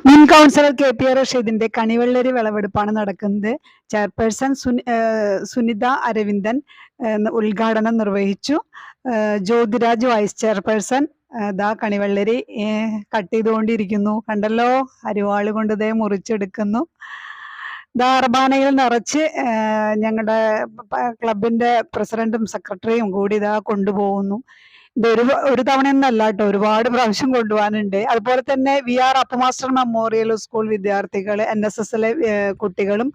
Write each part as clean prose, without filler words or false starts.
മുൻ councillor K P. റഷീദിന്റെ കണിവെള്ളരി വിളവെടുപ്പാണ് നടക്കുന്നത്. Chairperson Sunitha Aravindan ഉദ്ഘാടനം നിർവഹിച്ചു. ജ്യോതിരാജ് വൈസ് ചെയർപേഴ്സൺ ദാ കണിവെള്ളരി കട്ട് ചെയ്തുകൊണ്ടിരിക്കുന്നു. കണ്ടല്ലോ, അരിവാള് കൊണ്ട് ദേ മുറിച്ചെടുക്കുന്നു. ദാ അർബാനയിൽ നിറച്ച് ഞങ്ങളുടെ ക്ലബിന്റെ പ്രസിഡന്റും സെക്രട്ടറിയും കൂടി ഇതാ കൊണ്ടുപോകുന്നു. ഇത് ഒരു തവണയൊന്നല്ല കേട്ടോ, ഒരുപാട് പ്രാവശ്യം കൊണ്ടുപോകാനുണ്ട്. അതുപോലെ തന്നെ വി ആർ അപ്പമാസ്റ്റർ മെമ്മോറിയൽ സ്കൂൾ വിദ്യാർത്ഥികൾ, NSSലെ കുട്ടികളും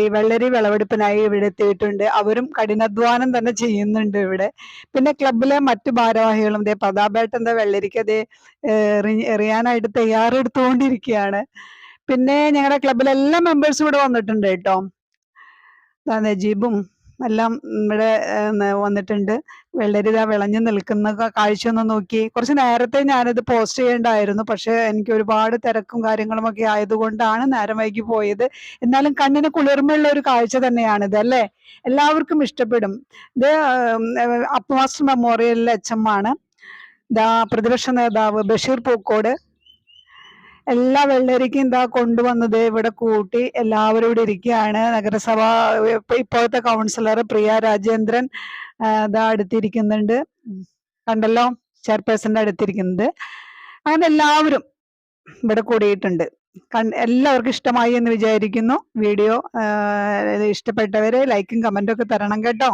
ഈ വെള്ളരി വിളവെടുപ്പിനായി ഇവിടെ എത്തിയിട്ടുണ്ട്. അവരും കഠിനാധ്വാനം തന്നെ ചെയ്യുന്നുണ്ട് ഇവിടെ. പിന്നെ ക്ലബിലെ മറ്റു ഭാരവാഹികളും പ്രതാപേട്ടന്റെ വെള്ളരിക്ക് എറിയാനായിട്ട് തയ്യാറെടുത്തുകൊണ്ടിരിക്കുകയാണ്. പിന്നെ ഞങ്ങളുടെ ക്ലബിലെ എല്ലാ മെമ്പേഴ്സും ഇവിടെ വന്നിട്ടുണ്ട് കേട്ടോ. നജീബും എല്ലാം ഇവിടെ വന്നിട്ടുണ്ട്. വെള്ളരി വിളഞ്ഞു നിൽക്കുന്ന കാഴ്ച ഒന്ന് നോക്കി. കുറച്ച് നേരത്തെ ഞാനിത് പോസ്റ്റ് ചെയ്യേണ്ടായിരുന്നു, പക്ഷെ എനിക്ക് ഒരുപാട് തിരക്കും കാര്യങ്ങളും ഒക്കെ ആയതുകൊണ്ടാണ് നേരം വൈകി പോയത്. എന്നാലും കണ്ണിന് കുളിർമയുള്ള ഒരു കാഴ്ച തന്നെയാണിത്, അല്ലേ? എല്ലാവർക്കും ഇഷ്ടപ്പെടും. ഇത് അപ്പമാസ്റ്റർ മെമ്മോറിയലിലെ HM ആണ്. പ്രതിപക്ഷ നേതാവ് ബഷീർ പൂക്കോട് എല്ലാ വെള്ളരിക്കും കൊണ്ടുവന്നത് ഇവിടെ കൂട്ടി എല്ലാവരും ഇവിടെ ഇരിക്കുകയാണ്. നഗരസഭ ഇപ്പോഴത്തെ കൗൺസിലർ പ്രിയ രാജേന്ദ്രൻ അടുത്തിരിക്കുന്നുണ്ട്. കണ്ടല്ലോ, ചെയർപേഴ്സന്റെ അടുത്തിരിക്കുന്നത്. അങ്ങനെ എല്ലാവരും ഇവിടെ കൂടിയിട്ടുണ്ട്. എല്ലാവർക്കും ഇഷ്ടമായി എന്ന് വിചാരിക്കുന്നു. വീഡിയോ ഇഷ്ടപ്പെട്ടവര് ലൈക്കും കമന്റും ഒക്കെ തരണം കേട്ടോ.